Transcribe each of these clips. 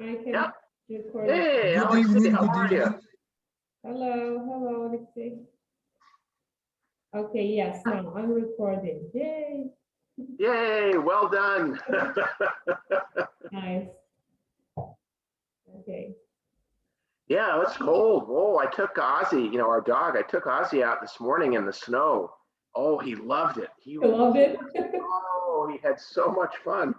I can Yeah. record. Hey, Good Alexei, evening, how good are you? evening. Hello, Alexei. Okay, yes, now I'm recording. Yay, Yay, well done. nice. Okay. Yeah, it's cold. Oh, I took Ozzy, our dog, I took Ozzy out this morning in the snow. Oh, he loved it. You loved it? Oh, he had so much fun.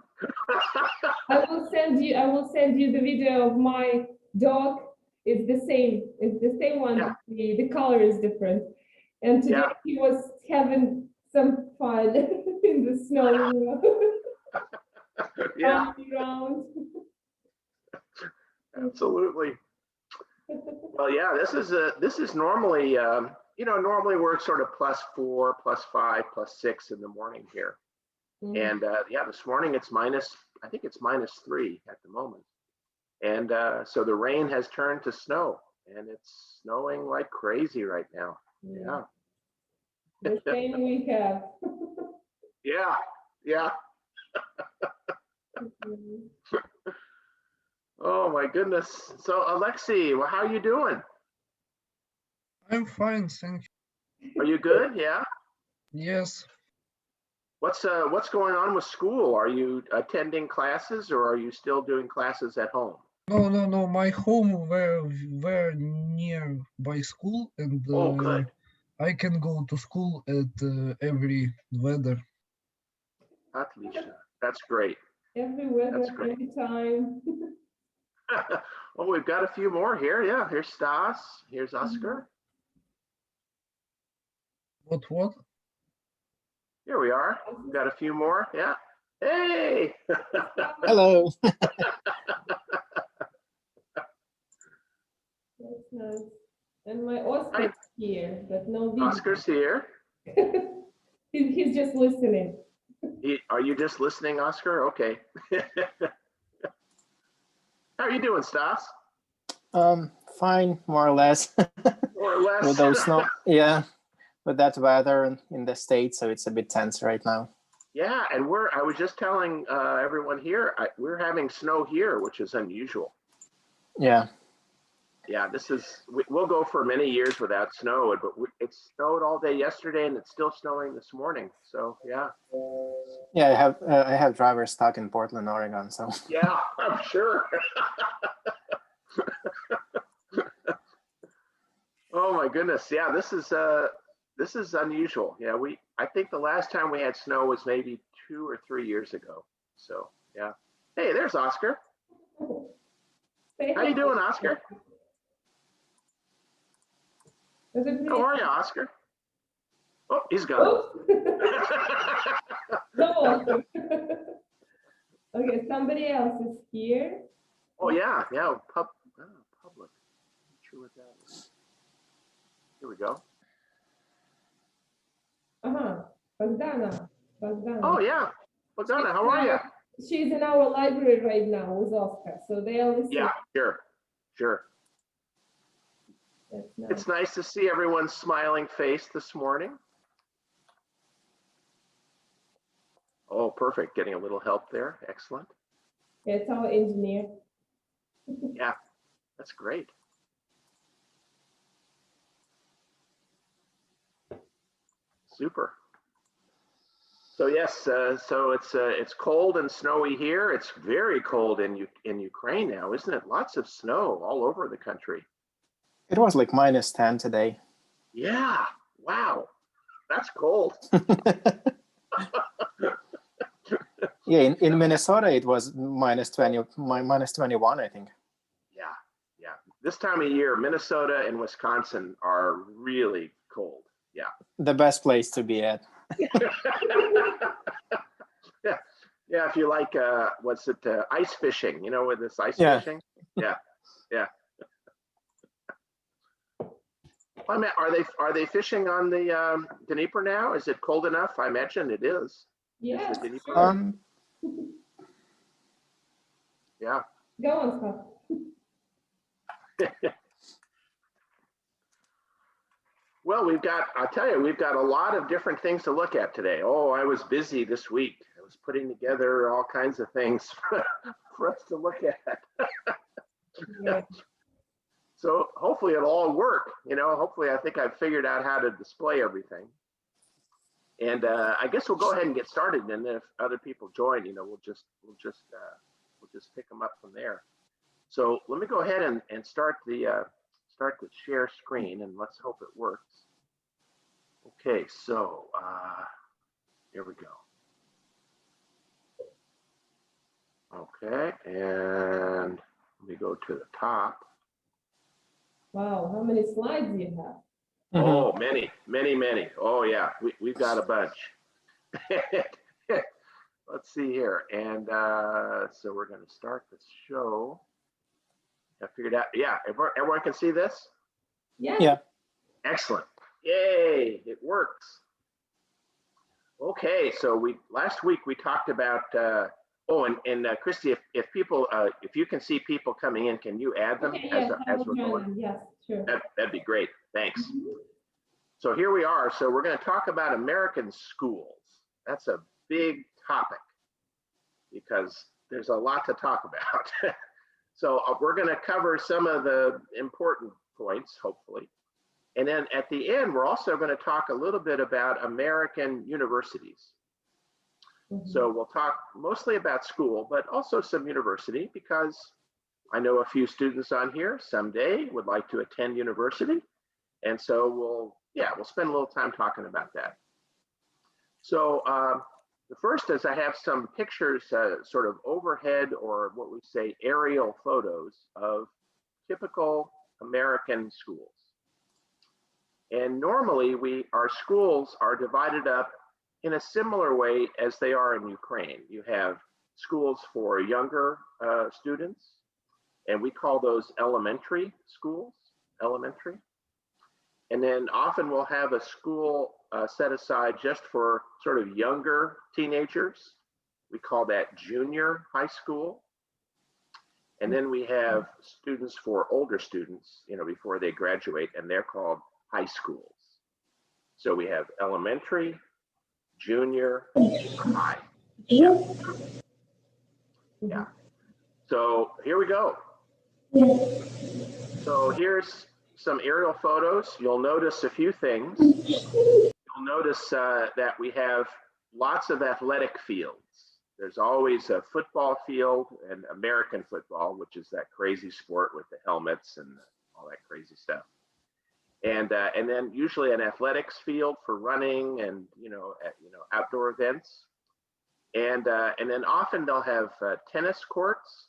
I will send you the video of my dog. It's the same. It's the same one. Yeah. The color is different. And today Yeah. he was having some fun in the snow. Yeah, Running around. absolutely. Well, yeah, this is normally, normally we're sort of +4, +5, +6 in the morning here. And yeah, this morning it's I think it's -3 at the moment. And so the rain has turned to snow, and it's snowing like crazy right now. Yeah. The same we have. Yeah, yeah. Oh my goodness. So Alexei, well, how are you doing? I'm fine, thank Are you good? Yeah. you. Yes, What's going on with school? Are you attending classes, or are you still doing classes at home? no. My home were near by school, and Oh, good. I can go to school at every weather. Отлично. That's great. Every weather, That's great. every time. Well, we've got a few more here. Yeah, here's Stas. Here's Oscar. What? Here we are. We've got a few more. Yeah. Hey. Hello. That's nice. And my Oscar's here, but no video. Oscar's here. He's just listening. Are you just listening, Oscar? Okay. How are you doing, Stas? Fine, more or less. More or less. With those snow, yeah, with that weather in the States, so it's a bit tense right now. Yeah, and I was just telling everyone here, we're having snow here, which is unusual. Yeah. Yeah, we'll go for many years without snow, but it snowed all day yesterday, and it's still snowing this morning. So yeah. Yeah, I have drivers stuck in Portland, Oregon, so. Yeah, I'm sure. Oh my goodness. Yeah, this is unusual. Yeah, I think the last time we had snow was maybe 2 or 3 years ago. So yeah. Hey, there's Oscar. How you doing, Oscar? How are you, Oscar? Oh, he's gone. Oh. No. Okay, somebody else is here. Oh yeah, public. Not sure what that is. Here we go. Bogdana. Oh yeah, Bogdana, how are you? She's in our library right now with Oscar, so they are listening. Yeah, sure. That's nice. It's nice to see everyone's smiling face this morning. Oh, perfect. Getting a little help there. Excellent. Yeah, it's our engineer. Yeah, that's great. Super. So yes, so it's cold and snowy here. It's very cold in Ukraine now, isn't it? Lots of snow all over the country. It was like -10 today. Yeah. Wow. That's cold. Yeah, in Minnesota it was -20, -21, I think. Yeah. This time of year, Minnesota and Wisconsin are really cold. Yeah. The best place to be at. Yeah, if you like, what's it, ice fishing, with this ice fishing? Yeah. I mean, are they fishing on the Dnieper now? Is it cold enough? I imagine it is. Yes. Um, Go on, Scott. Well, I'll tell you, we've got a lot of different things to look at today. Oh, I was busy this week. I was putting together all kinds of things for us to look at. Right. So hopefully it'll all work. Hopefully I think I've figured out how to display everything. And I guess we'll go ahead and get started. And then if other people join, we'll just pick them up from there. So let me go ahead and start the share screen, and let's hope it works. Okay, so here we go. Okay, and let me go to the top. Wow, how many slides do you have? Oh, many. Oh yeah, we've got a bunch. Let's see here. And so we're going to start the show. I figured out, yeah, everyone can see this? Yes. Yeah. Excellent. Yay, it works. Okay, so last week we talked about, Christy, if people, if you can see people coming in, can you add them Okay, as yes, I we're will join going? them. Yes, sure. That'd be great. Thanks. Mhm. So here we are. So we're going to talk about American schools. That's a big topic because there's a lot to talk about. So we're going to cover some of the important points, hopefully. And then at the end, we're also going to talk a little bit about American universities. Mhm. So we'll talk mostly about school, but also some university, because I know a few students on here someday would like to attend university. And so we'll spend a little time talking about that. So the first is I have some pictures, sort of overhead, or what we say aerial photos of typical American schools. And normally our schools are divided up in a similar way as they are in Ukraine. You have schools for younger students, and we call those elementary schools, elementary. And then often we'll have a school set aside just for sort of younger teenagers. We call that junior high school. And then we have students for older students, before they graduate, and they're called high schools. So we have elementary, junior, high. Yeah. Yeah. So here we go. So here's some aerial photos. You'll notice a few things. You'll notice that we have lots of athletic fields. There's always a football field, and American football, which is that crazy sport with the helmets and all that crazy stuff. And then usually an athletics field for running and outdoor events. And then often they'll have tennis courts,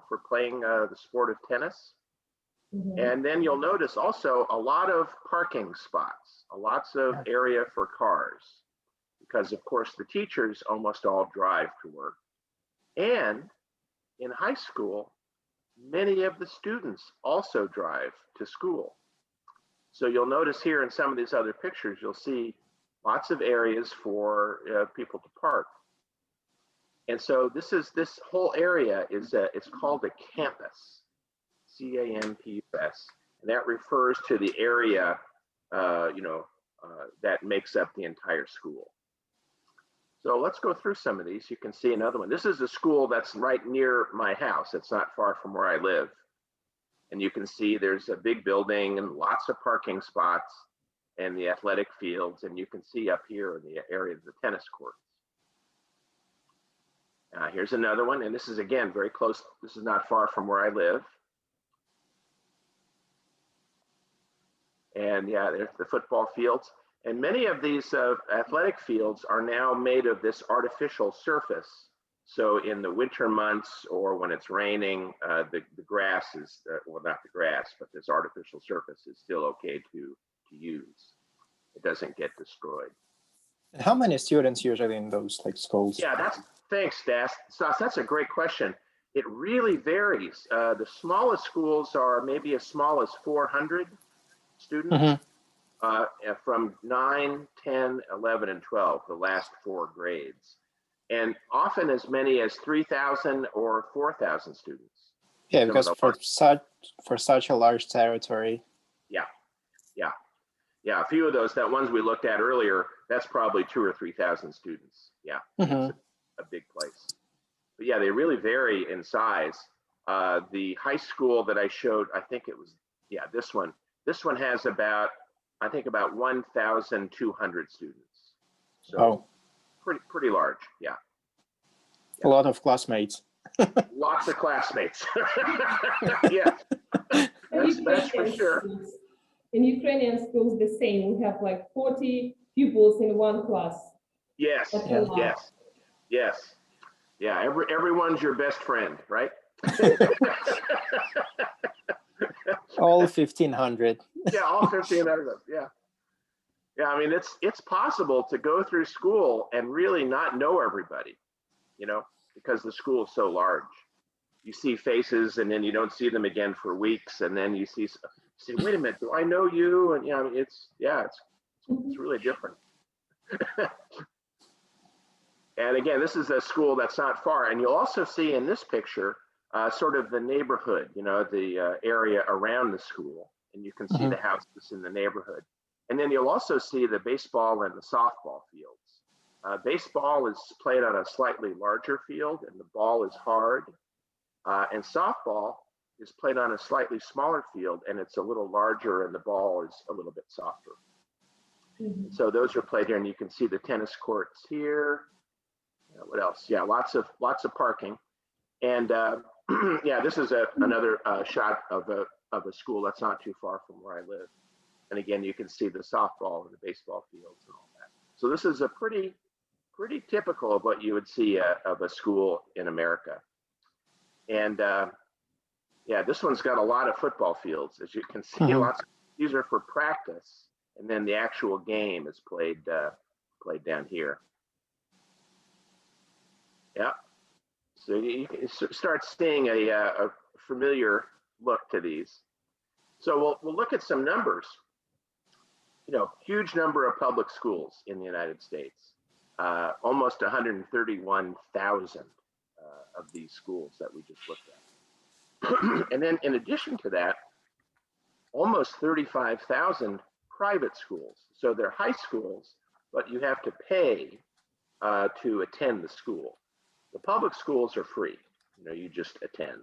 for playing the sport of tennis. Mhm. And then you'll notice also a lot of parking spots, lots of area for cars, because of course the teachers almost all drive to work. And in high school, many of the students also drive to school. So you'll notice here in some of these other pictures, you'll see lots of areas for people to park. And so this whole area is it's called a campus, C-A-M-P-U-S, and that refers to the area that makes up the entire school. So let's go through some of these. You can see another one. This is a school that's right near my house. It's not far from where I live. And you can see there's a big building and lots of parking spots and the athletic fields. And you can see up here in the area of the tennis courts. Here's another one. And this is, again, very close. This is not far from where I live. And yeah, there's the football fields. And many of these athletic fields are now made of this artificial surface. So in the winter months or when it's raining, the grass is, well, not the grass, but this artificial surface is still okay to use. It doesn't get destroyed. And how many students usually in those schools? Yeah, thanks, Stas. That's a great question. It really varies. The smallest schools are maybe as small as 400 students. Mm-hmm. From 9, 10, 11, and 12, the last 4 grades. And often as many as 3,000 or 4,000 students. Yeah, because for such a large territory. Yeah, a few of those, that ones we looked at earlier, that's probably 2,000 or 3,000 students. Yeah, Mm-hmm. It's a big place. But yeah, they really vary in size. The high school that I showed, I think it was, yeah, this one. This one has about, I think about 1,200 students. So Oh, pretty large, yeah. a lot of classmates. Lots of classmates. Yeah, that's for sure. In Ukrainian schools, the same. We have like 40 pupils in one class. Yes, That's a Yeah. lot. yes, yes. Yeah, everyone's your best friend, right? All 1,500. Yeah, all 1,500 of them, yeah. Yeah, I mean, it's possible to go through school and really not know everybody, you know, because the school is so large. You see faces and then you don't see them again for weeks, and then you say, wait a minute, do I know you? And yeah, I mean, it's really different. And again, this is a school that's not far, and you'll also see in this picture sort of the neighborhood, you know, the area around the school, and you can see the houses in the neighborhood. And then you'll also see the baseball and the softball fields. Baseball is played on a slightly larger field, and the ball is hard. And softball is played on a slightly smaller field, and it's a little larger, and the ball is a little bit softer. Mhm. So those are played here, and you can see the tennis courts here. What else? Yeah, lots of parking. And yeah, this is another shot of a school that's not too far from where I live. And again, you can see the softball and the baseball fields and all that. So this is a pretty typical of what you would see of a school in America. And yeah, this one's got a lot of football fields, as you can see. These are for practice, and then the actual game is played down here. Yeah. So you can start seeing a familiar look to these. So we'll look at some numbers. You know, huge number of public schools in the United States. Almost 131,000 of these schools that we just looked at. And then in addition to that, almost 35,000 private schools. So they're high schools, but you have to pay to attend the school. The public schools are free, you know, you just attend.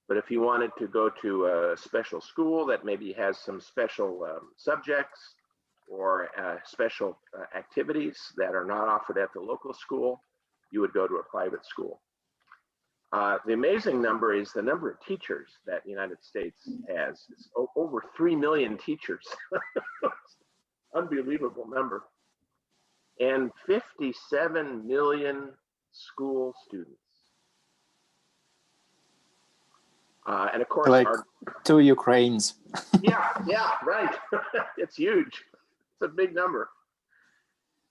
But if you wanted to go to a special school that maybe has some special subjects or special activities that are not offered at the local school, you would go to a private school. The amazing number is the number of teachers that the United States has. It's over 3 million teachers. Unbelievable number. And 57 million school students. And of course, Like 2 Ukraines. yeah, right. It's huge. It's a big number.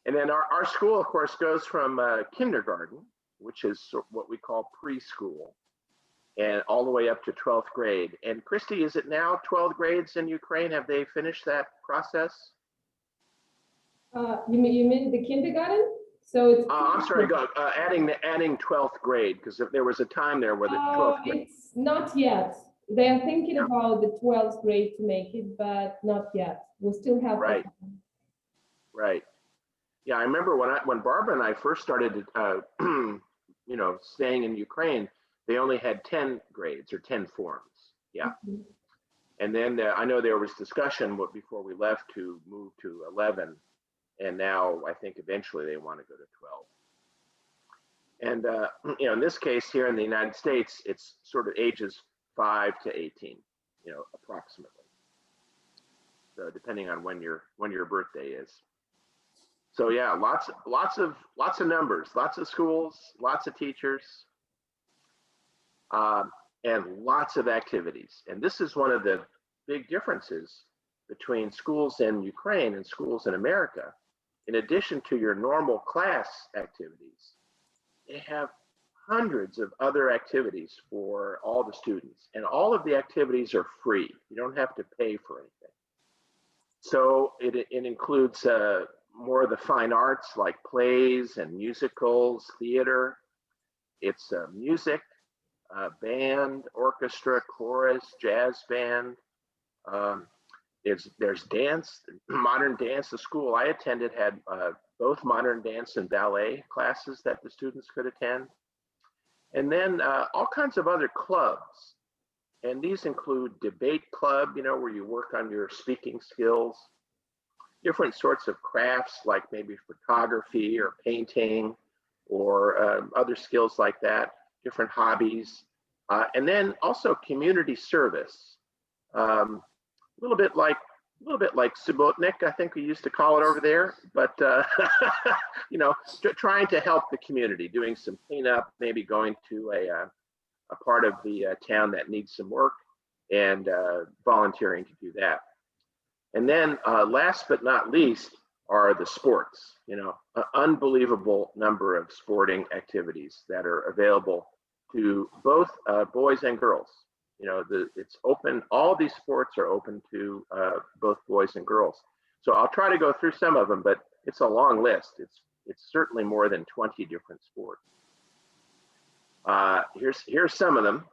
And then our school, of course, goes from kindergarten, which is what we call preschool, and all the way up to 12th grade. And Christy, is it now 12 grades in Ukraine? Have they finished that process? You mean the kindergarten? So it's I'm sorry, adding 12th grade, because if there was a time there where the 12th grade. It's not yet. They are thinking about the 12th grade to make it, but not yet. We still have Right. Right. Yeah, I remember when Barbara and I first started, you know, staying in Ukraine, they only had 10 grades or 10 forms. Yeah. Mhm. And then I know there was discussion before we left to move to 11. And now I think eventually they want to go to 12. And, you know, in this case here in the United States, it's sort of ages 5 to 18, you know, approximately. So depending on when your birthday is. So yeah, lots of numbers, lots of schools, lots of teachers, and lots of activities. And this is one of the big differences between schools in Ukraine and schools in America. In addition to your normal class activities, they have hundreds of other activities for all the students, and all of the activities are free. You don't have to pay for anything. So it includes more of the fine arts like plays and musicals, theater. It's music, band, orchestra, chorus, jazz band. There's dance, modern dance. The school I attended had both modern dance and ballet classes that the students could attend. And then all kinds of other clubs And these include debate club, where you work on your speaking skills, different sorts of crafts like maybe photography or painting or other skills like that, different hobbies. And then also community service, a little bit like Subotnik, I think we used to call it over there, but trying to help the community, doing some cleanup, maybe going to a part of the town that needs some work and volunteering to do that. And then last but not least are the sports, an unbelievable number of sporting activities that are available to both boys and girls. It's open, all these sports are open to both boys and girls. So I'll try to go through some of them, but it's a long list. It's certainly more than 20 different sports. Here's some of them.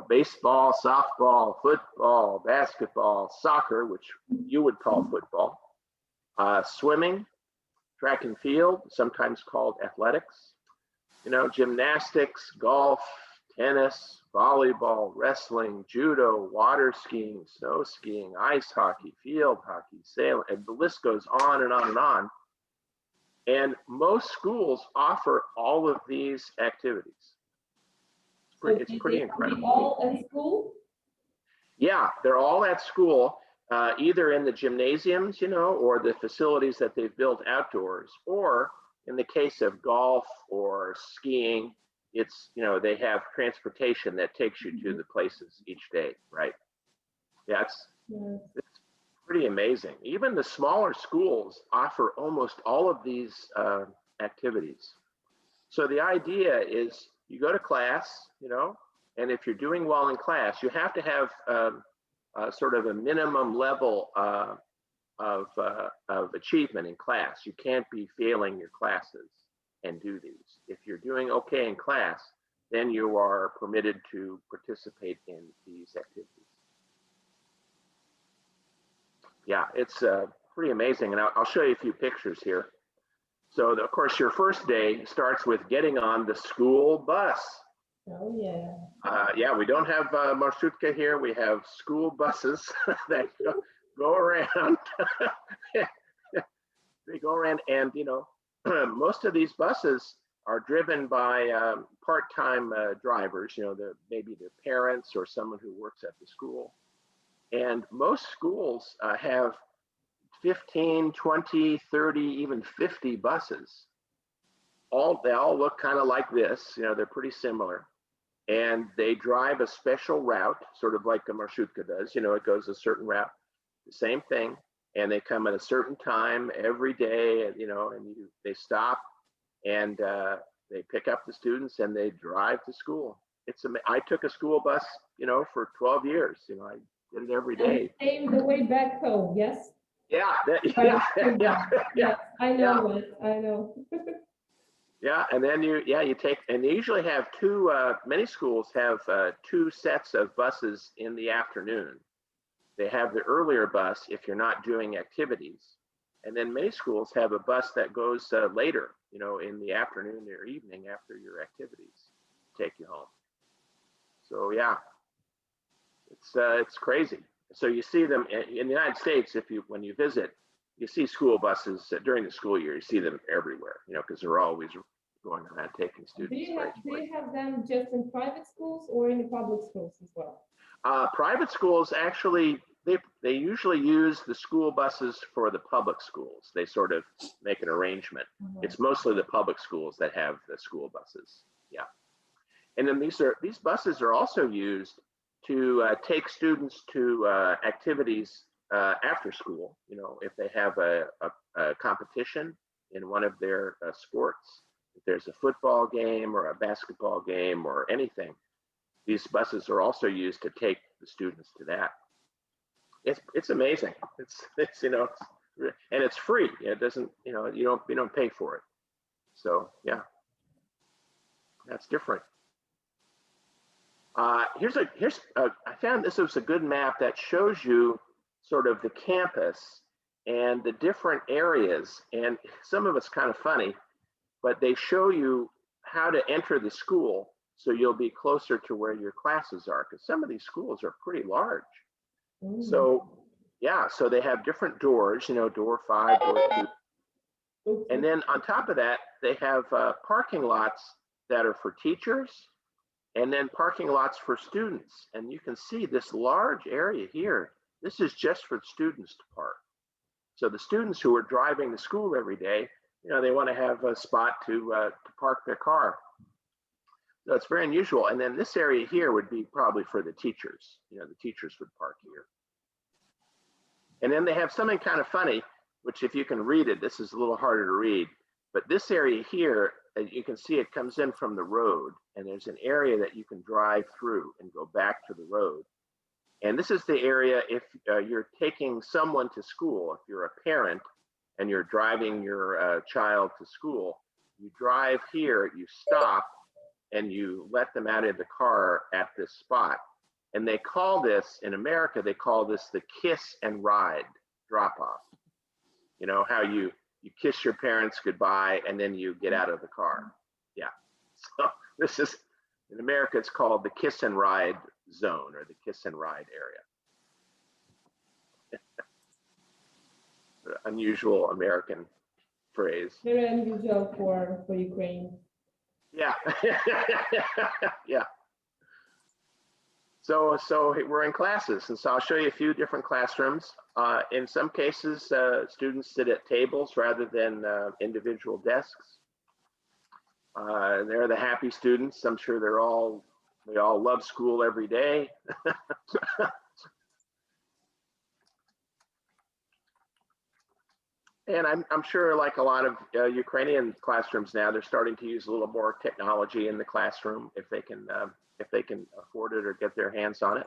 Baseball, softball, football, basketball, soccer, which you would call football, swimming, track and field, sometimes called athletics, gymnastics, golf, tennis, volleyball, wrestling, judo, water skiing, snow skiing, ice hockey, field hockey, sailing, and the list goes on and on and on. And most schools offer all of these activities. It's pretty incredible. All at school? Yeah, they're all at school, either in the gymnasiums, or the facilities that they've built outdoors, or in the case of golf or skiing, it's, they have transportation that takes you to the places each day, right? Yeah, it's pretty amazing. Even the smaller schools offer almost all of these activities. So the idea is you go to class, and if you're doing well in class, you have to have sort of a minimum level of achievement in class. You can't be failing your classes and do these. If you're doing okay in class, then you are permitted to participate in these activities. Yeah, it's pretty amazing. And I'll show you a few pictures here. So of course, your first day starts with getting on the school bus. Oh yeah. Yeah, we don't have marshutka here. We have school buses that go around. They go around, and most of these buses are driven by part-time drivers. Maybe their parents or someone who works at the school. And most schools have 15, 20, 30, even 50 buses. They all look kind of like this. They're pretty similar. And they drive a special route, sort of like a marshutka does. It goes a certain route, the same thing. And they come at a certain time every day, and they stop, and they pick up the students and they drive to school. I took a school bus, for 12 years. I did it every day. Same the way back home, yes? Yeah, Yes, I know it. I know. Yeah, and then you take, and they usually have two, many schools have two sets of buses in the afternoon. They have the earlier bus if you're not doing activities. And then many schools have a bus that goes later, in the afternoon or evening after your activities, take you home. So yeah, it's crazy. So you see them in the United States, when you visit, you see school buses during the school year. You see them everywhere, because they're always going around taking students. Do you have them just in private schools or in the public schools as well? Private schools actually, they usually use the school buses for the public schools. They sort of make an arrangement. It's mostly the public schools that have the school buses. Yeah, and then these buses are also used to take students to activities after school. If they have a competition in one of their sports, if there's a football game or a basketball game or anything, these buses are also used to take the students to that. It's amazing. It's and it's free. It doesn't, you don't pay for it. So yeah, that's different. I found this was a good map that shows you sort of the campus and the different areas. And some of it's kind of funny, but they show you how to enter the school so you'll be closer to where your classes are, because some of these schools are pretty large. So yeah, so they have different doors, you know, door 5, door 2. And then on top of that, they have parking lots that are for teachers, and then parking lots for students. And you can see this large area here. This is just for students to park. So the students who are driving to school every day, you know, they want to have a spot to park their car. So it's very unusual. And then this area here would be probably for the teachers. You know, the teachers would park here. And then they have something kind of funny, which if you can read it, this is a little harder to read. But this area here, as you can see, it comes in from the road, and there's an area that you can drive through and go back to the road. And this is the area if you're taking someone to school, if you're a parent and you're driving your child to school, you drive here, you stop, and you let them out of the car at this spot. And they call this, in America, they call this the kiss and ride drop off. You know, how you kiss your parents goodbye and then you get out of the car. Yeah. So this is, in America, it's called the kiss and ride zone, or the kiss and ride area. Unusual American phrase. Very unusual for Ukraine. Yeah. Yeah. So we're in classes, and so I'll show you a few different classrooms. In some cases, students sit at tables rather than individual desks. They're the happy students. I'm sure they all love school every day. And I'm sure, like a lot of Ukrainian classrooms now, they're starting to use a little more technology in the classroom if they can afford it or get their hands on it.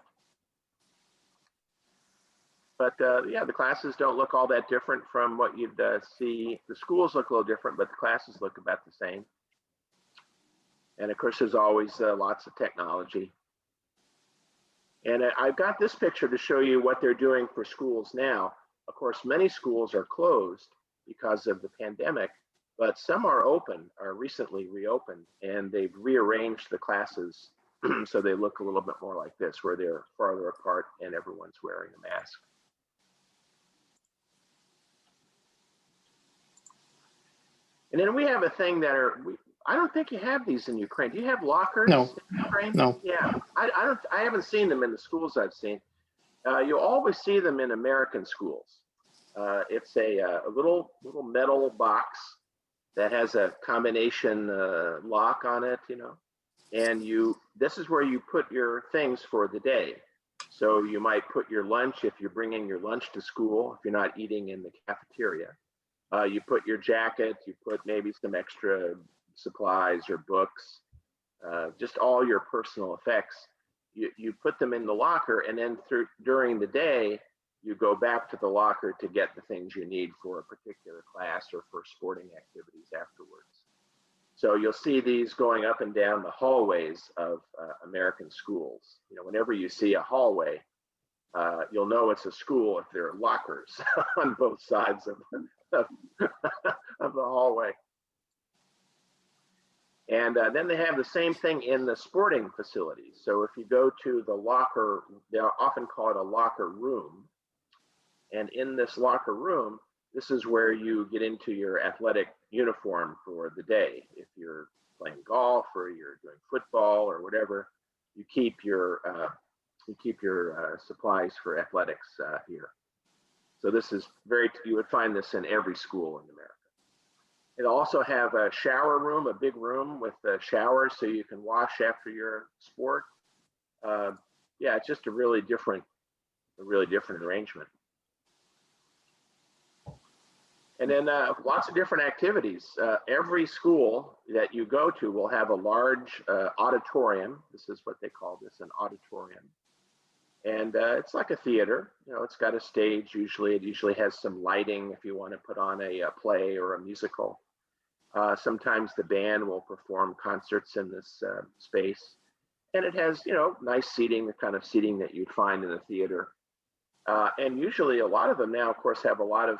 But yeah, the classes don't look all that different from what you'd see. The schools look a little different, but the classes look about the same. And of course, there's always lots of technology. And I've got this picture to show you what they're doing for schools now. Of course, many schools are closed because of the pandemic, but some are open, are recently reopened, and they've rearranged the classes so they look a little bit more like this, where they're farther apart and everyone's wearing a mask. And then we have a thing that I don't think you have these in Ukraine. Do you have lockers in Ukraine? No. Yeah, I haven't seen them in the schools I've seen. You always see them in American schools. It's a little metal box that has a combination lock on it, you know, and this is where you put your things for the day. So you might put your lunch, if you're bringing your lunch to school, if you're not eating in the cafeteria. You put your jacket, you put maybe some extra supplies or books, just all your personal effects. You put them in the locker, and then during the day, you go back to the locker to get the things you need for a particular class or for sporting activities afterwards. So you'll see these going up and down the hallways of American schools. You know, whenever you see a hallway, you'll know it's a school if there are lockers on both sides of the hallway. And then they have the same thing in the sporting facilities. So if you go to the locker, they often call it a locker room. And in this locker room, this is where you get into your athletic uniform for the day. If you're playing golf or you're doing football or whatever, you keep your supplies for athletics here. So this is you would find this in every school in America. It'll also have a shower room, a big room with a shower so you can wash after your sport. Yeah, it's just a really different arrangement. And then lots of different activities. Every school that you go to will have a large auditorium. This is what they call this, an auditorium. And it's like a theater. You know, it's got a stage usually. It usually has some lighting if you want to put on a play or a musical. Sometimes the band will perform concerts in this space. And it has, you know, nice seating, the kind of seating that you'd find in a theater. And usually a lot of them now, of course, have a lot of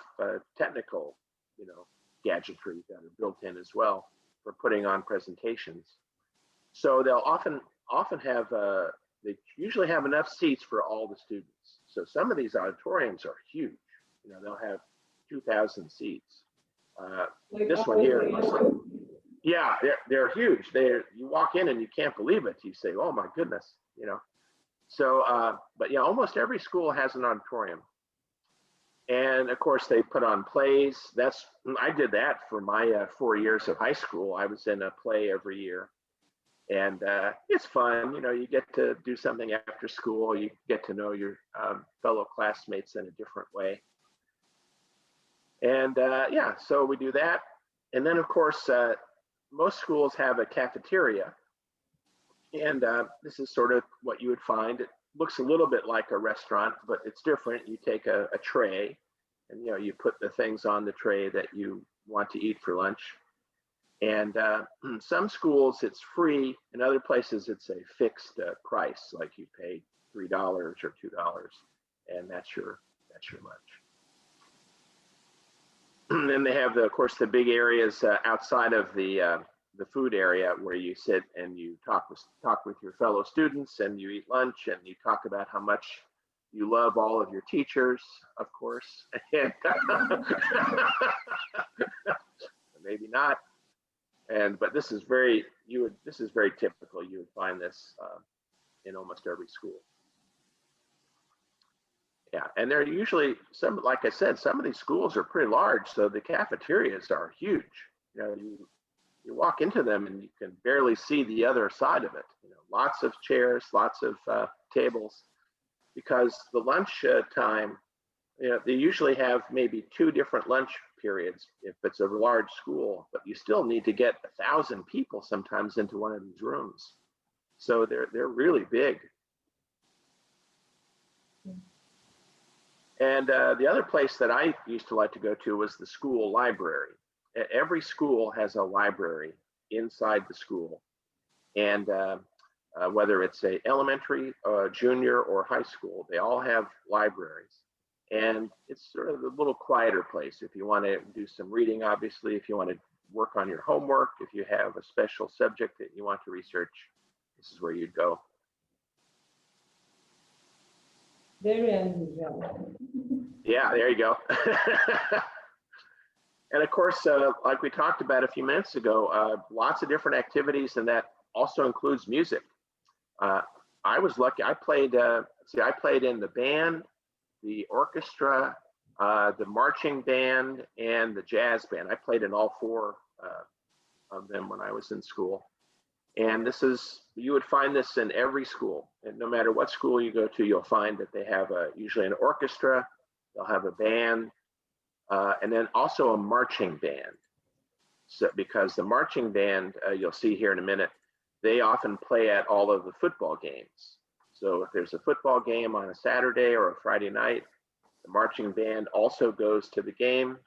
technical, you know, gadgetry that are built in as well for putting on presentations. So they'll often have, they usually have enough seats for all the students. So some of these auditoriums are huge. You know, they'll have 2,000 seats. This one here, yeah, they're huge. You walk in and you can't believe it. You say, oh my goodness, you know. So, but yeah, almost every school has an auditorium. And of course they put on plays. I did that for my 4 years of high school. I was in a play every year. And it's fun, you know, you get to do something after school. You get to know your fellow classmates in a different way. And yeah, so we do that. And then of course, most schools have a cafeteria. And this is sort of what you would find. It looks a little bit like a restaurant, but it's different. You take a tray and, you know, you put the things on the tray that you want to eat for lunch. And some schools it's free. In other places it's a fixed price, like you pay $3 or $2, and that's your lunch. And then they have of course the big areas outside of the food area where you sit and you talk with your fellow students and you eat lunch and you talk about how much you love all of your teachers, of course, and maybe not. But this is very typical. You would find this in almost every school. Yeah, and they're usually like I said, some of these schools are pretty large, so the cafeterias are huge. You know, you walk into them and you can barely see the other side of it. You know, lots of chairs, lots of tables, because the lunch time, you know, they usually have maybe 2 different lunch periods if it's a large school, but you still need to get 1,000 people sometimes into one of these rooms. So they're really big. And the other place that I used to like to go to was the school library. Every school has a library inside the school. And whether it's a elementary, junior, or high school, they all have libraries. And it's sort of a little quieter place. If you want to do some reading, obviously, if you want to work on your homework, if you have a special subject that you want to research, this is where you'd go. Very unusual. Yeah, there you go. And of course, like we talked about a few minutes ago, lots of different activities, and that also includes music. I was lucky. I played in the band, the orchestra, the marching band, and the jazz band. I played in all 4 of them when I was in school. And you would find this in every school. And no matter what school you go to, you'll find that they have usually an orchestra, they'll have a band, and then also a marching band. So because the marching band, you'll see here in a minute, they often play at all of the football games. So if there's a football game on a Saturday or a Friday night, the marching band also goes to the game,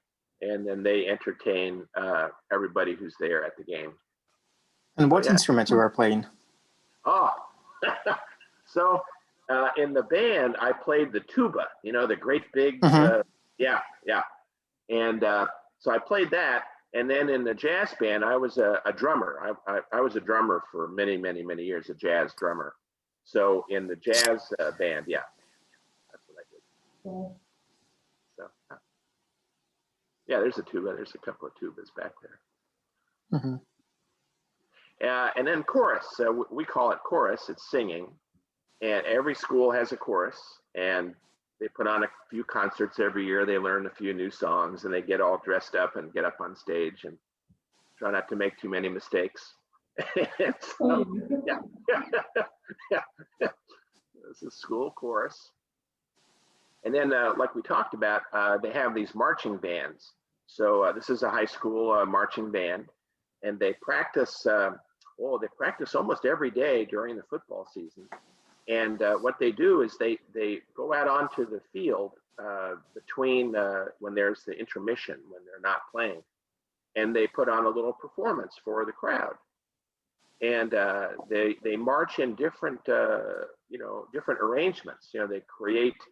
and then they entertain everybody who's there at the game. And what instrument you were playing? Oh, so in the band, I played the tuba, you know, the great big, yeah. And so I played that. And then in the jazz band, I was a drummer. I was a drummer for many, many, many years, a jazz drummer. So in the jazz band, yeah, that's what I did. Cool. So yeah, there's a tuba. There's a couple of tubas back there. Mm-hmm. And then chorus. We call it chorus. It's singing, and every school has a chorus, and they put on a few concerts every year. They learn a few new songs, and they get all dressed up and get up on stage and try not to make too many mistakes. So, yeah. This is school chorus. And then, like we talked about, they have these marching bands. So this is a high school marching band, and they practice. They practice almost every day during the football season. And what they do is they go out onto the field between when there's the intermission, when they're not playing, and they put on a little performance for the crowd. And they march in different different arrangements. You know, they create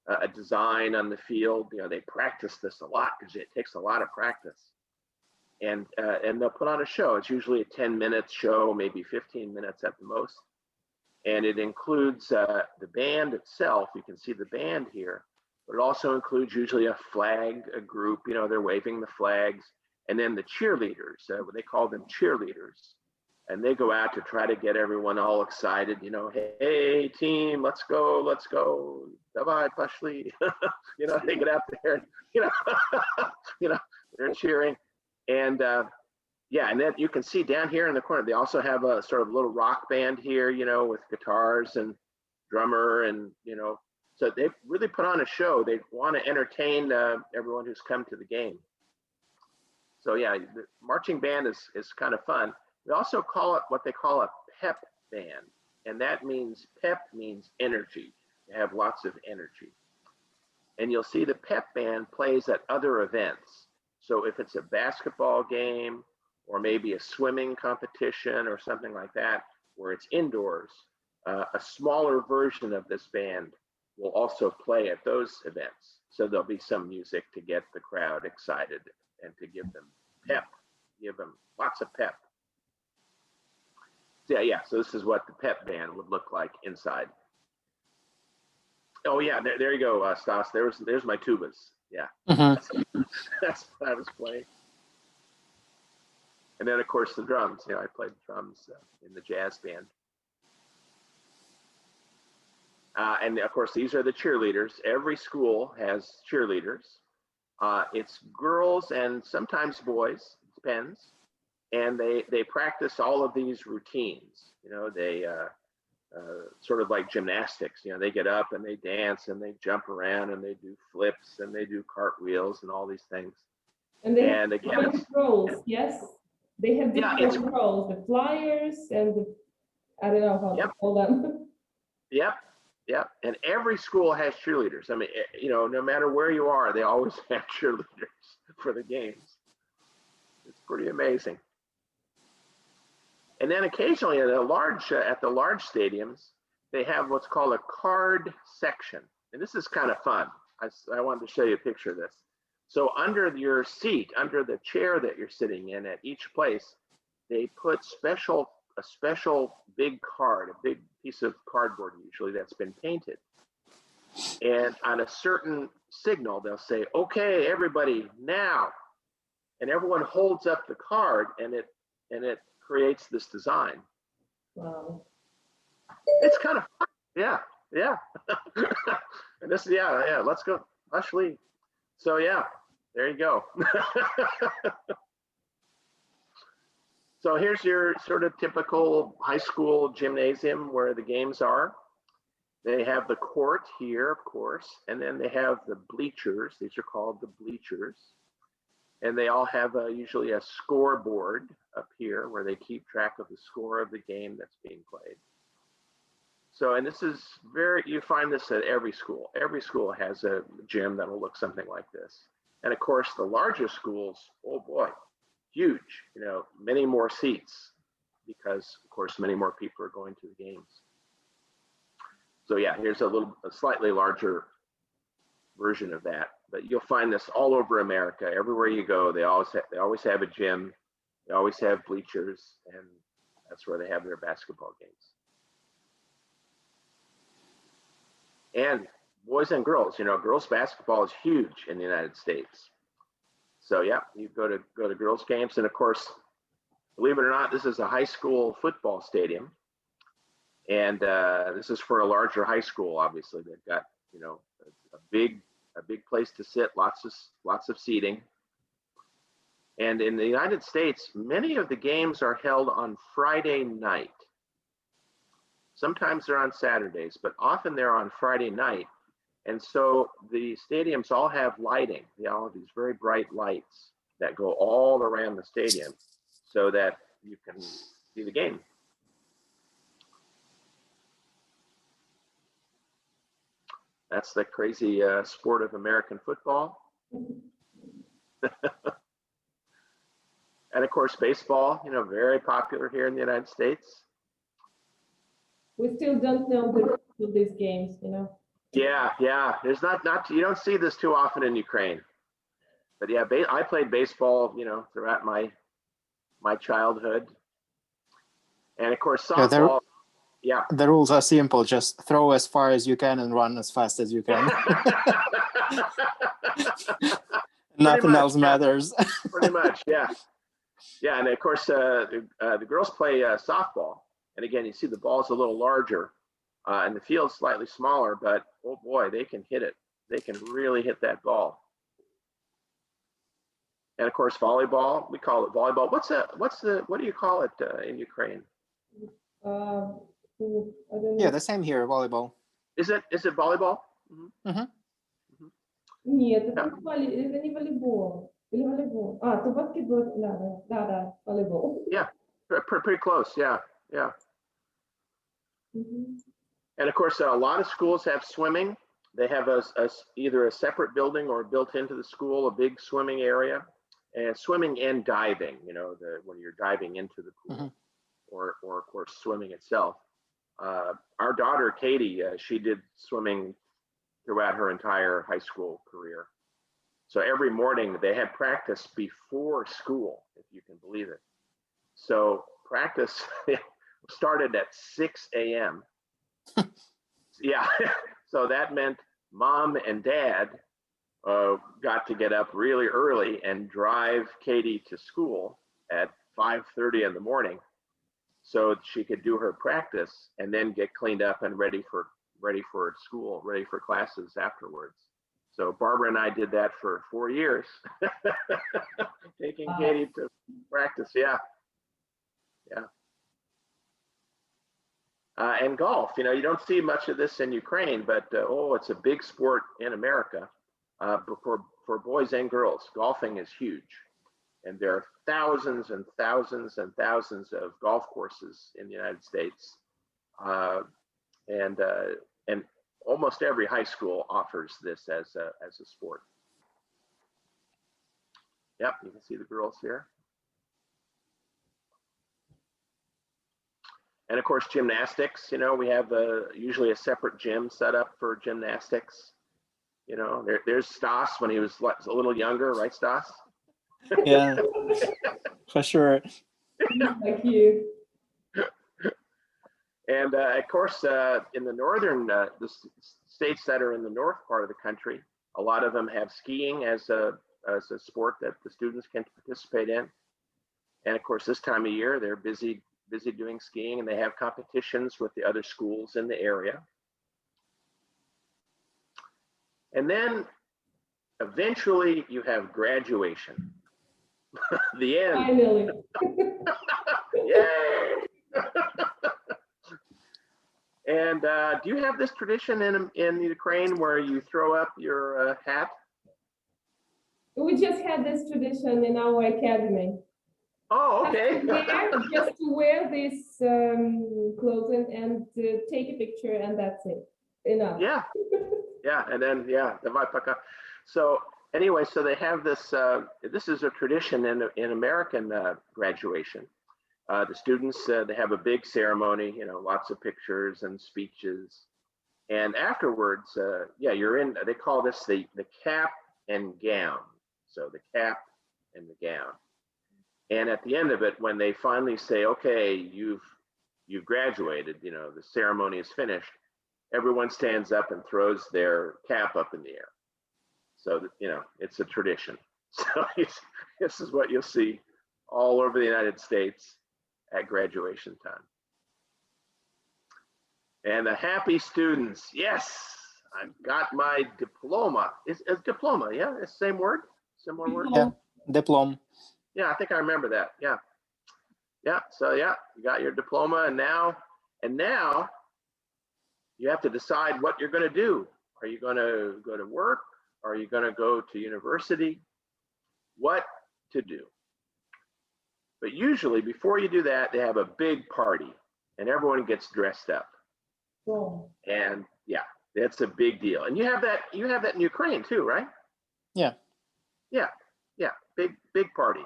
a design on the field. You know, they practice this a lot because it takes a lot of practice. and they'll put on a show. It's usually a 10-minute show, maybe 15 minutes at the most. And it includes the band itself. You can see the band here, but it also includes usually a flag, a group, you know, they're waving the flags, and then the cheerleaders, they call them cheerleaders. And they go out to try to get everyone all excited, you know, hey team, let's go, давай, пошли. You know, they get out there, and, you know, you know, they're cheering. And yeah, and then you can see down here in the corner, they also have a sort of little rock band here, you know, with guitars and drummer, and, you know, so they really put on a show. They want to entertain everyone who's come to the game. So yeah, the marching band is kind of fun. We also call it what they call a pep band. And that means, pep means energy. They have lots of energy. And you'll see the pep band plays at other events. So if it's a basketball game, or maybe a swimming competition or something like that, where it's indoors, a smaller version of this band will also play at those events. So there'll be some music to get the crowd excited and to give them pep, give them lots of pep. Yeah, so this is what the pep band would look like inside. Oh yeah, there you go, Stas. There's my tubas. Yeah, that's what I was playing. And then of course the drums. You know, I played drums in the jazz band. And of course these are the cheerleaders. Every school has cheerleaders. It's girls and sometimes boys, it depends. And they practice all of these routines. You know, they sort of like gymnastics. You know, they get up and they dance and they jump around and they do flips and they do cartwheels and all these things. And they And have again, different roles, yes? They have Yeah, different roles, the flyers and the, I don't know how to call them. Yep. And every school has cheerleaders. I mean, you know, no matter where you are, they always have cheerleaders for the games. It's pretty amazing. And then occasionally at the large stadiums, they have what's called a card section. And this is kind of fun. I wanted to show you a picture of this. So under your seat, under the chair that you're sitting in at each place, they put a special big card, a big piece of cardboard usually that's been painted. And on a certain signal, they'll say, okay, everybody, now. And everyone holds up the card and it creates this design. Wow. It's kind of fun. Yeah. And this, yeah, let's go, Ashley. So yeah, there you go. So here's your sort of typical high school gymnasium where the games are. They have the court here, of course, and then they have the bleachers. These are called the bleachers. And they all have usually a scoreboard up here where they keep track of the score of the game that's being played. So, and this is you find this at every school. Every school has a gym that'll look something like this. And of course, the larger schools, oh boy, huge, you know, many more seats because of course, many more people are going to the games. So yeah, here's a slightly larger version of that, but you'll find this all over America. Everywhere you go, they always have a gym, they always have bleachers, and that's where they have their basketball games. And boys and girls, you know, girls basketball is huge in the United States. So yeah, you go to girls games, and of course, believe it or not, this is a high school football stadium, and this is for a larger high school. Obviously, they've got, you know, a big place to sit, lots of seating. And in the United States, many of the games are held on Friday night. Sometimes they're on Saturdays, but often they're on Friday night. And so the stadiums all have lighting. They all have these very bright lights that go all around the stadium so that you can see the game. That's the crazy sport of American football. And of course, baseball, you know, very popular here in the United States. We still don't know the rules of these games, you know. Yeah. There's not you don't see this too often in Ukraine. but yeah, I played baseball, throughout my childhood. And of course, Yeah, softball. Yeah. The rules are simple. Just throw as far as you can and run as fast as you can. Nothing much, else yeah. matters. Pretty much, yeah. Yeah, and of course, the girls play softball. And again, you see the ball's a little larger, and the field's slightly smaller, but oh boy, they can hit it. They can really hit that ball. And of course, volleyball, we call it volleyball. What do you call it in Ukraine? I don't know. Yeah, the same here, volleyball. Is it volleyball? Mhm. Нет, это не волейбол. Или волейбол. То баскетбол. Да, волейбол. Yeah, pretty close. Yeah. And of course, a lot of schools have swimming. They have either a separate building or built into the school, a big swimming area, and swimming and diving. When you're diving into the pool, or of course swimming itself. Our daughter Katie, she did swimming throughout her entire high school career. So every morning they had practice before school, if you can believe it. So practice started at 6 a.m. Yeah, so that meant mom and dad got to get up really early and drive Katie to school at 5:30 in the morning, so she could do her practice and then get cleaned up and ready for school, ready for classes afterwards. So Barbara and I did that for 4 years, taking Katie to practice. Yeah. And golf, you don't see much of this in Ukraine, but it's a big sport in America. For boys and girls, golfing is huge. And there are thousands and thousands and thousands of golf courses in the United States. And almost every high school offers this as a sport. Yep, you can see the girls here. And of course, gymnastics, we have usually a separate gym set up for gymnastics. There's Stas when he was a little younger, right, Stas? Yeah, for sure. Thank you. And of course, in the northern, the states that are in the north part of the country, a lot of them have skiing as a sport that the students can participate in. And of course, this time of year, they're busy doing skiing, and they have competitions with the other schools in the area. And then eventually you have graduation. The end. Finally. Yay! And do you have this tradition in Ukraine where you throw up your hat? We just had this tradition in our academy. Oh, okay. Just to wear this clothes and take a picture, and that's it. Enough. Yeah, and then so anyway, so they have this. This is a tradition in American graduation. The students they have a big ceremony, lots of pictures and speeches, and afterwards, you're in. They call this the cap and gown. So the cap and the gown. And at the end of it, when they finally say, okay, you've graduated, the ceremony is finished, everyone stands up and throws their cap up in the air. So that, it's a tradition. So this is what you'll see all over the United States at graduation time. And the happy students, yes, I've got my diploma. Is diploma, yeah, it's the same word, similar word? Yeah, diploma. Yeah, I think I remember that. Yeah. So you got your diploma, and now you have to decide what you're going to do. Are you going to go to work? Are you going to go to university? What to do? But usually, before you do that, they have a big party, and everyone gets dressed up. Oh. And yeah, that's a big deal. And you have that in Ukraine too, right? Yeah. Big party.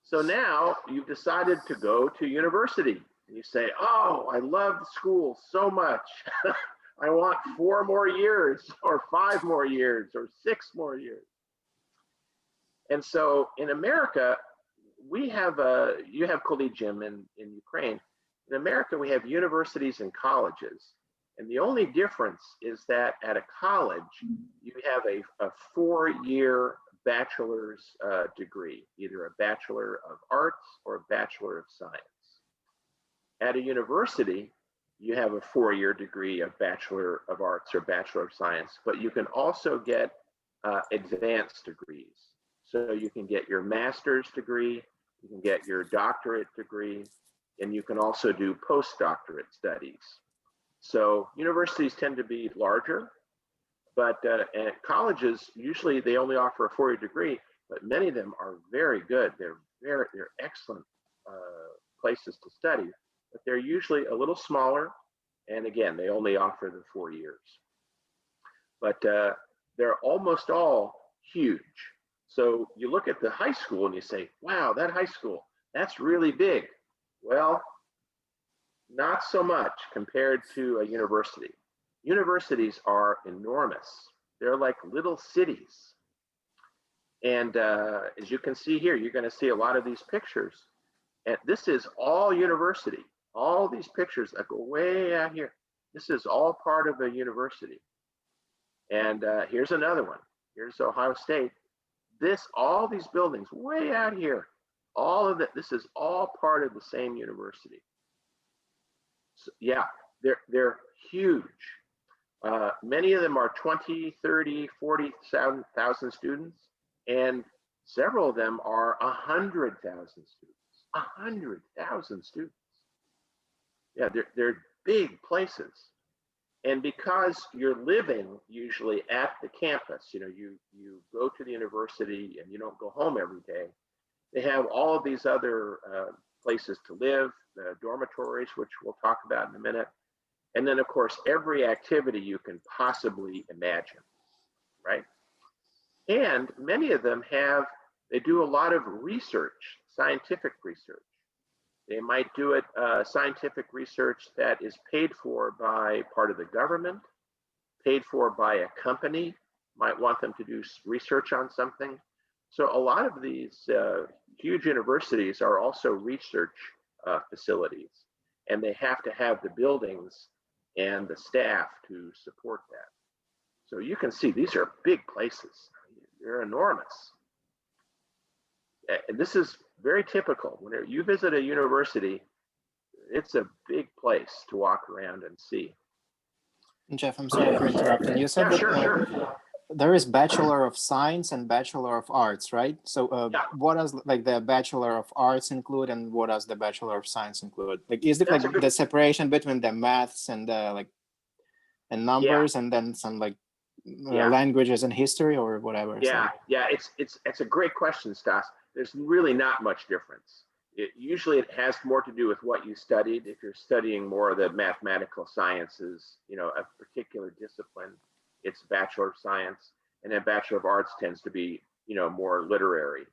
So now you've decided to go to university. And you say, oh, I love school so much. I want 4 more years or 5 more years or 6 more years. And so in America, we have you have collegium in Ukraine. In America, we have universities and colleges. And the only difference is that at a college, you have a 4-year bachelor's degree, either a Bachelor of Arts or a Bachelor of Science. At a university, you have a 4-year degree of Bachelor of Arts or Bachelor of Science, but you can also get advanced degrees. So you can get your master's degree, you can get your doctorate degree, and you can also do postdoctorate studies. So universities tend to be larger, but at colleges, usually they only offer a 4-year degree, but many of them are very good. They're excellent places to study, but they're usually a little smaller. And again, they only offer the 4 years. But they're almost all huge. So you look at the high school and you say, wow, that high school, that's really big. Well, not so much compared to a university. Universities are enormous. They're like little cities. And as you can see here, you're going to see a lot of these pictures. And this is all university. All these pictures that go way out here. This is all part of a university. And here's another one. Here's Ohio State. All these buildings way out here, all of it, this is all part of the same university. So, yeah, they're huge. Many of them are 20, 30, 40,000 students, and several of them are 100,000 students. 100,000 students. Yeah, they're big places. And because you're living usually at the campus, you go to the university and you don't go home every day, they have all of these other places to live, the dormitories, which we'll talk about in a minute. And then, of course, every activity you can possibly imagine, right? And many of them they do a lot of research, scientific research. They might do it scientific research that is paid for by part of the government, paid for by a company, might want them to do research on something. So a lot of these huge universities are also research facilities, and they have to have the buildings and the staff to support that. So you can see these are big places. They're enormous. And this is very typical. When you visit a university, it's a big place to walk around and see. Jeff, I'm sorry for interrupting. You said that Sure. there is Bachelor of Science and Bachelor of Arts, right? So what does like the Bachelor of Arts include, and what does the Bachelor of Science include? Like, is it like the separation between the maths and the and numbers, and then some languages and history or whatever? Yeah, it's a great question, Stas. There's really not much difference. Usually it has more to do with what you studied. If you're studying more of the mathematical sciences, a particular discipline, it's Bachelor of Science, and then Bachelor of Arts tends to be, more literary,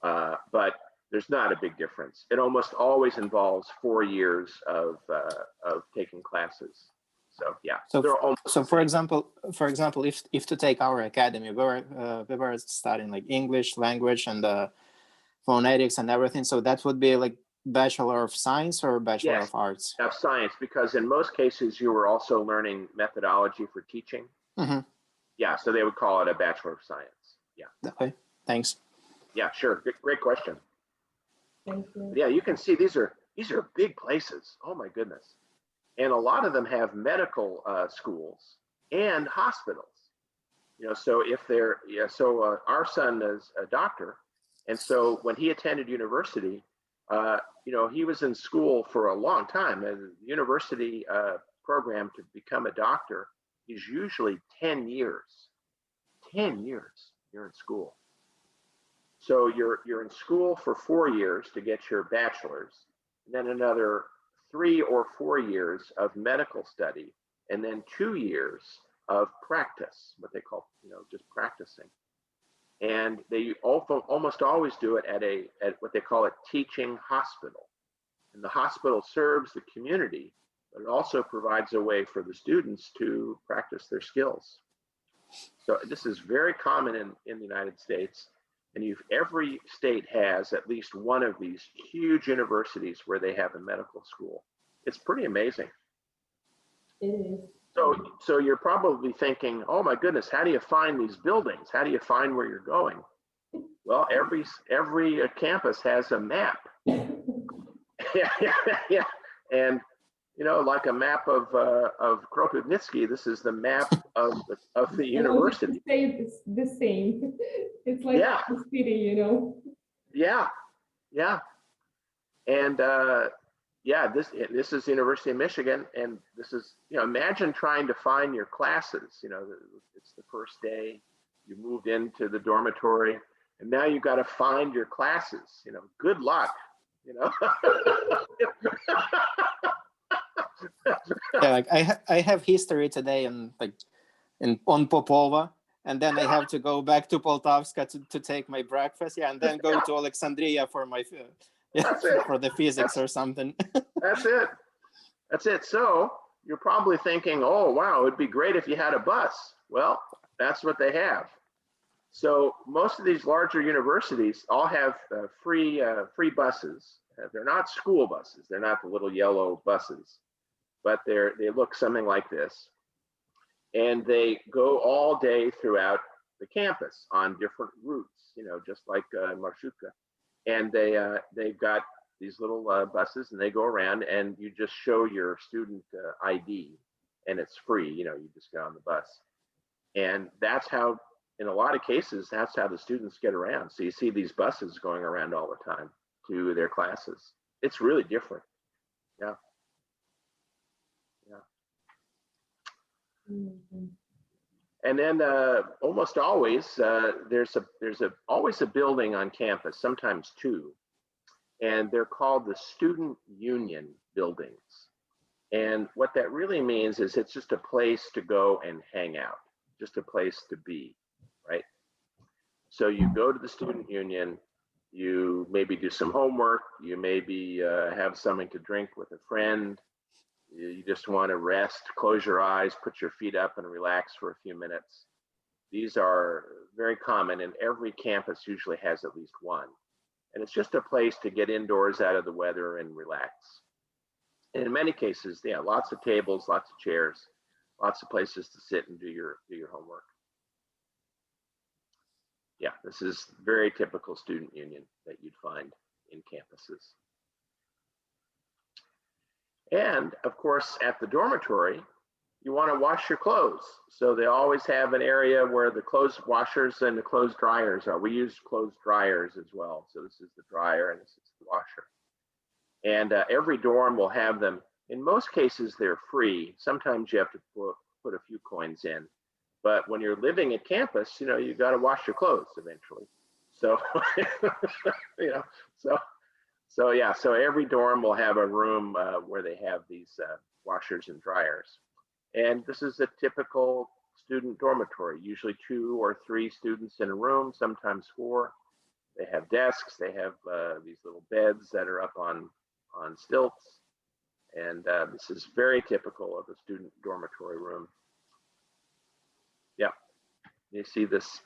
but there's not a big difference. It almost always involves 4 years of taking classes. So yeah. So for example, if to take our academy, we were studying like English language and phonetics and everything. So that would be like Bachelor of Science or Bachelor of Arts? Of Science, because in most cases you were also learning methodology for teaching. Mm-hmm. Yeah, so they would call it a Bachelor of Science. Yeah. Okay. Thanks. Yeah, sure. Great question. Thank you. Yeah, you can see these are big places. Oh my goodness. And a lot of them have medical schools and hospitals. So if our son is a doctor, and so when he attended university, he was in school for a long time. And the university program to become a doctor is usually 10 years. 10 years you're in school. So you're in school for 4 years to get your bachelor's, and then another 3 or 4 years of medical study, and then 2 years of practice, what they call, just practicing. And they almost always do it at what they call a teaching hospital. And the hospital serves the community, but it also provides a way for the students to practice their skills. So this is very common in the United States, and every state has at least one of these huge universities where they have a medical school. It's pretty amazing. It is. So you're probably thinking, oh my goodness, how do you find these buildings? How do you find where you're going? Well, every campus has a map. Yeah. And you know, like a map of Kropivnitsky, this is the map of the university. Say it's the same. It's like the city, you know. Yeah. And this is the University of Michigan, and this is, you know, imagine trying to find your classes. You know, it's the first day, you moved into the dormitory, and now you've got to find your classes. You know, good luck. You know. Yeah, like I have history today on Popova, and then I have to go back to Poltavska to take my breakfast, and then go to Alexandria for my for the physics or something. That's it. So you're probably thinking, oh wow, it'd be great if you had a bus. Well, that's what they have. So most of these larger universities all have free buses. They're not school buses. They're not the little yellow buses, but they look something like this, and they go all day throughout the campus on different routes, you know, just like Marshutka. And they've got these little buses, and they go around, and you just show your student ID, and it's free. You know, you just get on the bus, and that's how, in a lot of cases, that's how the students get around. So you see these buses going around all the time to their classes. It's really different. Yeah. Mm-hmm. And then almost always there's always a building on campus, sometimes two, and they're called the student union buildings. And what that really means is it's just a place to go and hang out, just a place to be, right? So you go to the student union, you maybe do some homework, you maybe have something to drink with a friend. You just want to rest, close your eyes, put your feet up and relax for a few minutes. These are very common, and every campus usually has at least one. And it's just a place to get indoors out of the weather and relax. And in many cases, yeah, lots of tables, lots of chairs, lots of places to sit and do your homework. Yeah, this is very typical student union that you'd find in campuses. And of course, at the dormitory, you want to wash your clothes. So they always have an area where the clothes washers and the clothes dryers are. We use clothes dryers as well. So this is the dryer and this is the washer. And every dorm will have them. In most cases, they're free. Sometimes you have to put a few coins in. But when you're living at campus, you know, you got to wash your clothes eventually. So, you know, so every dorm will have a room where they have these washers and dryers. And this is a typical student dormitory, usually 2 or 3 students in a room, sometimes 4. They have desks, they have these little beds that are up on stilts. And this is very typical of a student dormitory room. Yeah, you see this,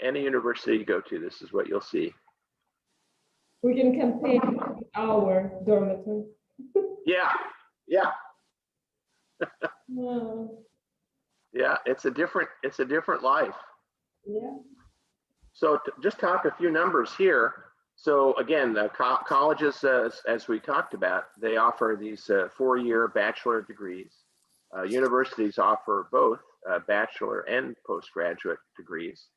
any university you go to, this is what you'll see. We can compare our dormitory. Yeah. Wow. Yeah, it's a different life. Yeah. So just talk a few numbers here. So again, colleges, as we talked about, they offer these 4-year bachelor degrees. Universities offer both bachelor and postgraduate degrees.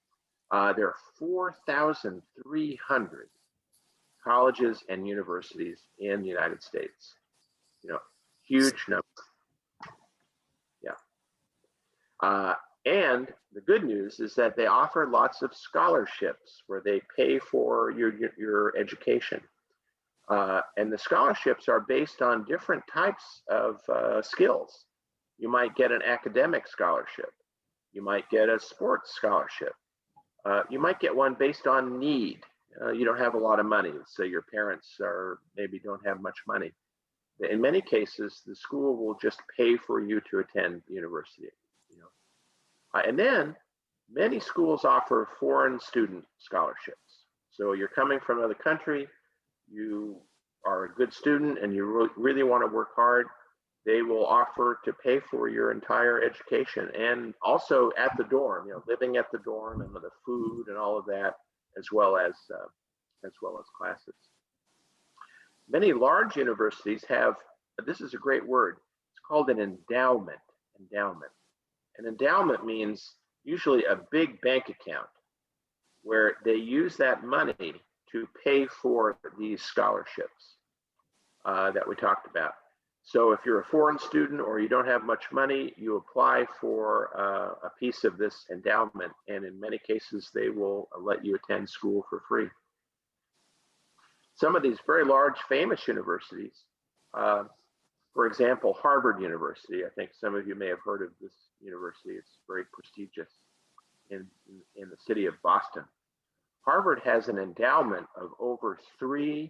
There are 4,300 colleges and universities in the United States. You know, huge number. Yeah. And the good news is that they offer lots of scholarships where they pay for your education. And the scholarships are based on different types of skills. You might get an academic scholarship. You might get a sports scholarship. You might get one based on need. You don't have a lot of money, so your parents maybe don't have much money. in many cases, the school will just pay for you to attend university. You know, and then many schools offer foreign student scholarships. So you're coming from another country, you are a good student, and you really want to work hard. They will offer to pay for your entire education, and also at the dorm, you know, living at the dorm and the food and all of that, as well as classes. Many large universities have, this is a great word, it's called an endowment. An endowment means usually a big bank account where they use that money to pay for these scholarships that we talked about. So if you're a foreign student or you don't have much money, you apply for a piece of this endowment, and in many cases, they will let you attend school for free. Some of these very large, famous universities, for example, Harvard University, I think some of you may have heard of this university. It's very prestigious in the city of Boston. Harvard has an endowment of over $3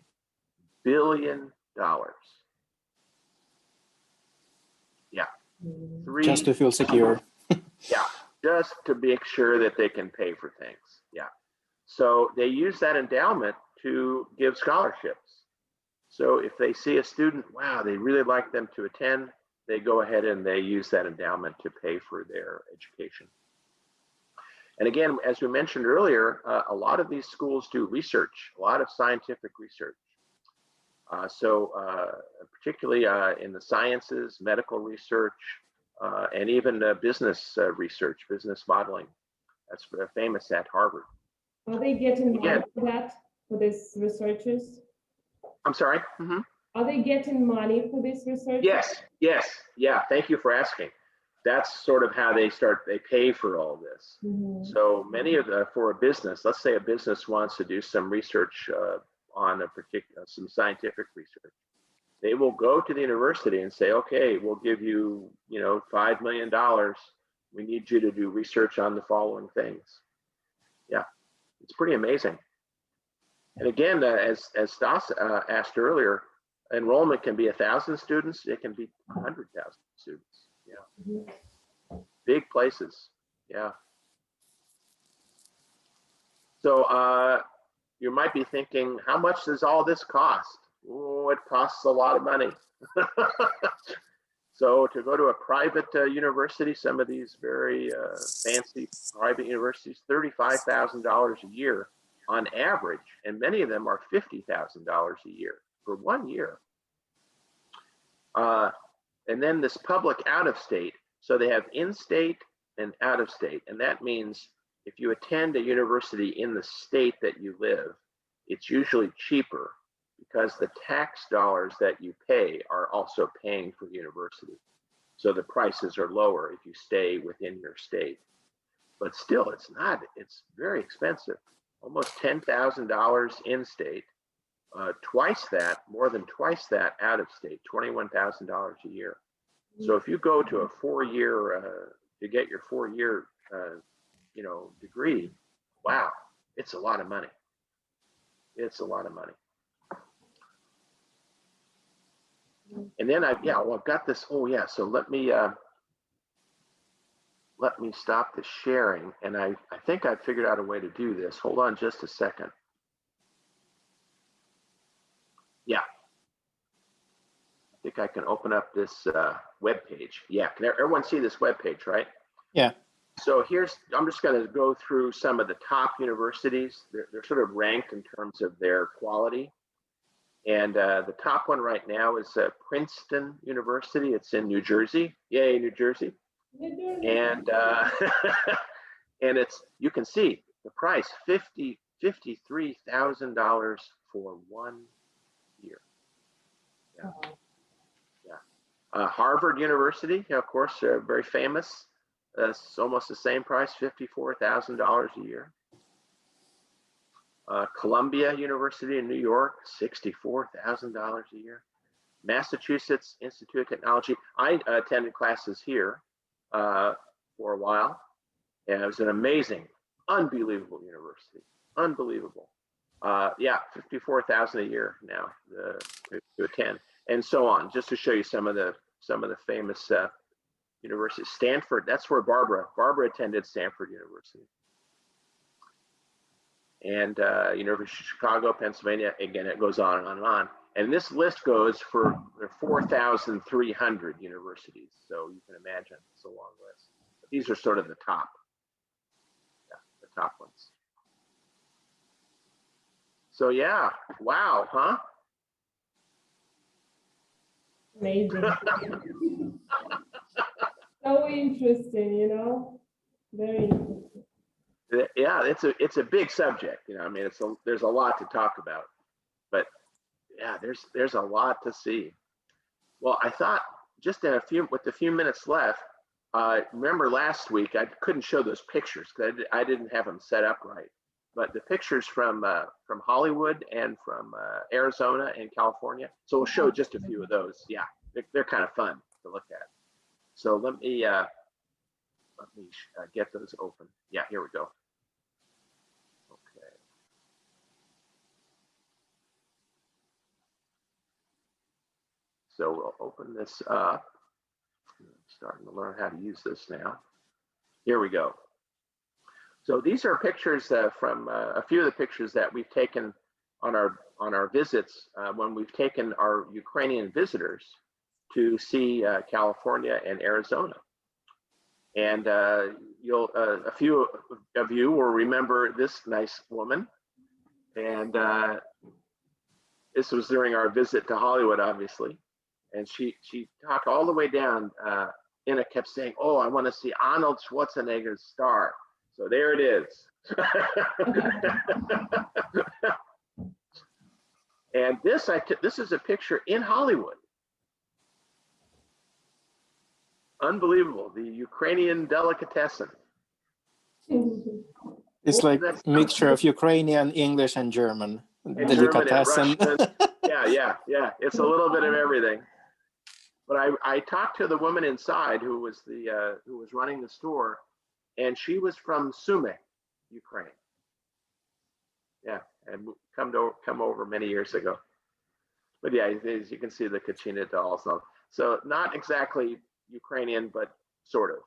billion. Yeah. Just to feel secure. Yeah, just to make sure that they can pay for things. Yeah. So they use that endowment to give scholarships. So if they see a student, wow, they really like them to attend, they go ahead and they use that endowment to pay for their education. And again, as we mentioned earlier, a lot of these schools do research, a lot of scientific research. Particularly in the sciences, medical research, and even business research, business modeling. That's famous at Harvard. Are they getting money for that, for these researchers? I'm sorry? Mm-hmm. Are they getting money for this research? Yes. Yeah, thank you for asking. That's sort of how they pay for all this. Mm-hmm. So many of for a business, let's say a business wants to do some research on a particular, some scientific research. They will go to the university and say, okay, we'll give you, $5 million. We need you to do research on the following things. Yeah, it's pretty amazing. And again, as Stas asked earlier, enrollment can be 1,000 students. It can be 100,000 students. Yeah, mm-hmm. Big places. Yeah. So you might be thinking, how much does all this cost? Oh, it costs a lot of money. So to go to a private university, some of these very fancy private universities, $35,000 a year on average, and many of them are $50,000 a year for 1 year. And then this public out-of-state, so they have in-state and out-of-state, and that means if you attend a university in the state that you live, it's usually cheaper because the tax dollars that you pay are also paying for the university. So the prices are lower if you stay within your state. But still, it's very expensive. Almost $10,000 in-state, more than twice that out-of-state, $21,000 a year. So if you go to a 4-year, to get your 4-year, degree, wow, it's a lot of money. It's a lot of money. And then I've got this. Oh yeah. So let me stop the sharing. And I think I figured out a way to do this. Hold on just a second. Yeah. I think I can open up this web page. Yeah. Can everyone see this web page, right? Yeah. So I'm just going to go through some of the top universities. They're sort of ranked in terms of their quality. And the top one right now is Princeton University. It's in New Jersey. Yay, New Jersey. And and you can see the price, $53,000 for 1 year. Yeah. Yeah. Harvard University, of course, very famous. It's almost the same price, $54,000 a year. Columbia University in New York, $64,000 a year. Massachusetts Institute of Technology. I attended classes here for a while, and it was an amazing, unbelievable university. Unbelievable. $54,000 a year now to attend. and so on, just to show you some of the famous universities. Stanford, that's where Barbara attended Stanford University. And University of Chicago, Pennsylvania, again, it goes on and on and on. And this list goes for 4,300 universities. So you can imagine it's a long list. But these are sort of the top, the top ones. So yeah, wow, huh? Amazing. So interesting, you know, very interesting. Yeah, it's a big subject, you know. I mean, there's a lot to talk about, but yeah, there's a lot to see. Well, I thought just with the few minutes left, remember last week I couldn't show those pictures because I didn't have them set up right. But the pictures from Hollywood and from Arizona and California, so we'll show just a few of those. Yeah, they're kind of fun to look at. So let me get those open. Yeah, here we go. Okay. So we'll open this up. I'm starting to learn how to use this now. Here we go. So these are pictures from a few of the pictures that we've taken on our visits when we've taken our Ukrainian visitors to see California and Arizona. And a few of you will remember this nice woman. And this was during our visit to Hollywood, obviously. And she talked all the way down. Inna kept saying, "Oh, I want to see Arnold Schwarzenegger's star." So there it is. And this is a picture in Hollywood. Unbelievable, the Ukrainian delicatessen. It's like a mixture of Ukrainian, English, and German. And Delicatessen. German and Russian. Yeah. It's a little bit of everything. But I talked to the woman inside who was running the store, and she was from Sumy, Ukraine. Yeah, and come over many years ago. But yeah, as you can see, the Kachina dolls. So not exactly Ukrainian, but sort of.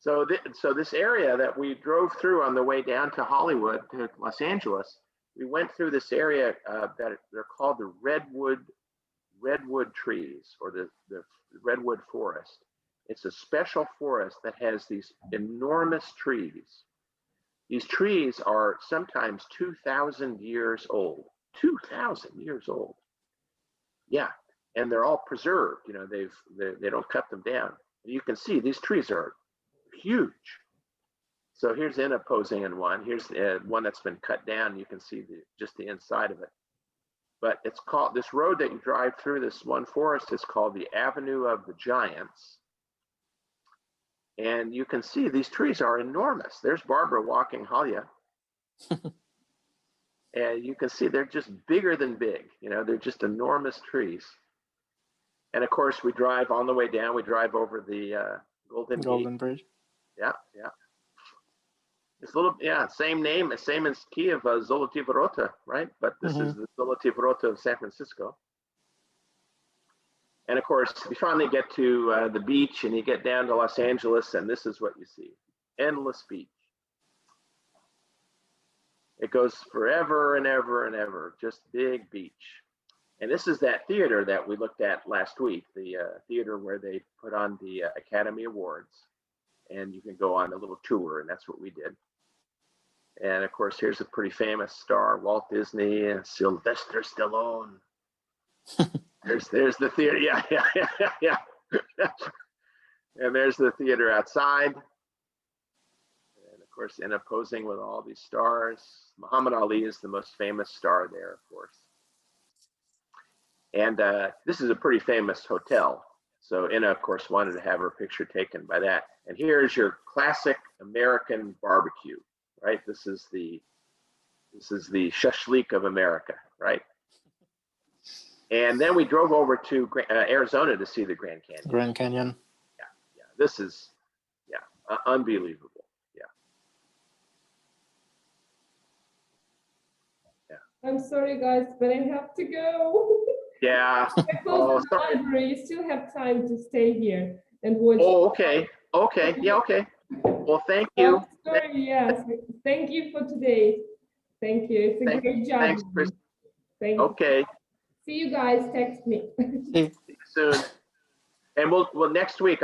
So this area that we drove through on the way down to Hollywood, to Los Angeles, we went through this area that they're called the redwood trees, or the redwood forest. It's a special forest that has these enormous trees. These trees are sometimes 2,000 years old. 2,000 years old. Yeah, and they're all preserved. You know, they don't cut them down. You can see these trees are huge. So here's Inna posing in one. Here's one that's been cut down. You can see just the inside of it. But it's called, this road that you drive through this one forest is called the Avenue of the Giants. And you can see these trees are enormous. There's Barbara walking Halya. And you can see they're just bigger than big. You know, they're just enormous trees. And of course, we drive on the way down, we drive over the Golden Bridge. Yeah. It's a little, same name, same as Kiev, Zoloty Vorota, right? But this is the Zoloty Vorota of San Francisco. And of course, you finally get to the beach and you get down to Los Angeles, and this is what you see. Endless beach. It goes forever and ever and ever, just big beach. And this is that theater that we looked at last week, the theater where they put on the Academy Awards. And you can go on a little tour, and that's what we did. And of course, here's a pretty famous star, Walt Disney and Sylvester Stallone. There's the theater, yeah. And there's the theater outside. And of course, Inna posing with all these stars. Muhammad Ali is the most famous star there, of course. And this is a pretty famous hotel. So Inna, of course, wanted to have her picture taken by that. And here's your classic American barbecue, right? This is the shashlik of America, right? And then we drove over to Arizona to see the Grand Canyon. Grand Canyon. Yeah. This is, unbelievable. Yeah. I'm sorry, guys, but I have to go. Yeah. I close Oh, the sorry. library. You still have time to stay here and watch. Oh, okay. Okay. Yeah, okay. Well, thank you. Oh, sorry, yes. Thank you for today. Thank you. It's a great job. Thanks, Chris. Thank you. Okay. See you guys. Text me. See you soon. And we'll next week,